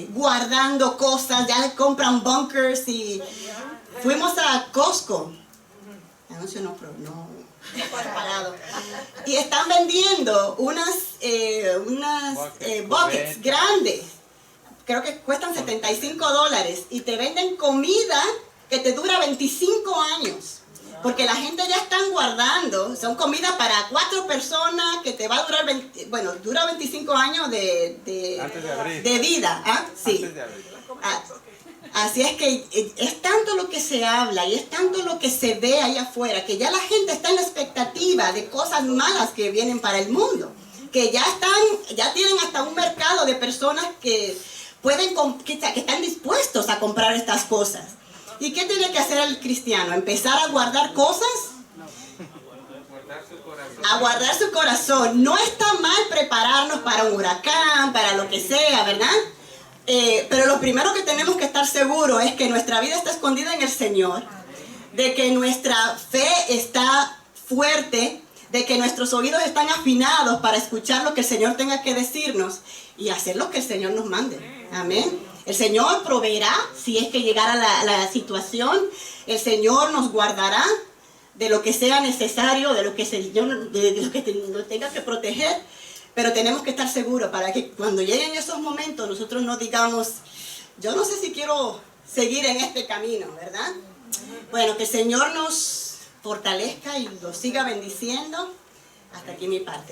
[SPEAKER 1] guardando cosas, ya compran bunkers y fuimos a Costco, anuncio no preparado, y están vendiendo unas buckets grandes, creo que cuestan $75 y te venden comida que te dura 25 años. Porque la gente ya están guardando, son comida para 4 personas que te va a durar, dura 25 años de vida. ¿Ah? Sí. Así es que es tanto lo que se habla y es tanto lo que se ve ahí afuera, que ya la gente está en la expectativa de cosas malas que vienen para el mundo. Que ya tienen hasta un mercado de personas que están dispuestos a comprar estas cosas. ¿Y qué tiene que hacer el cristiano? ¿Empezar a guardar cosas? A guardar su corazón. No está mal prepararnos para un huracán, para lo que sea, ¿verdad? Pero lo primero que tenemos que estar seguros es que nuestra vida está escondida en el Señor, de que nuestra fe está fuerte, de que nuestros oídos están afinados para escuchar lo que el Señor tenga que decirnos y hacer lo que el Señor nos mande. Amén. El Señor proveerá si es que llegara la situación. El Señor nos guardará de lo que sea necesario, de lo que el Señor nos tenga que proteger. Pero tenemos que estar seguros para que cuando lleguen esos momentos nosotros no digamos, yo no sé si quiero seguir en este camino, ¿verdad? Bueno, que el Señor nos fortalezca y nos siga bendiciendo. Hasta aquí mi parte.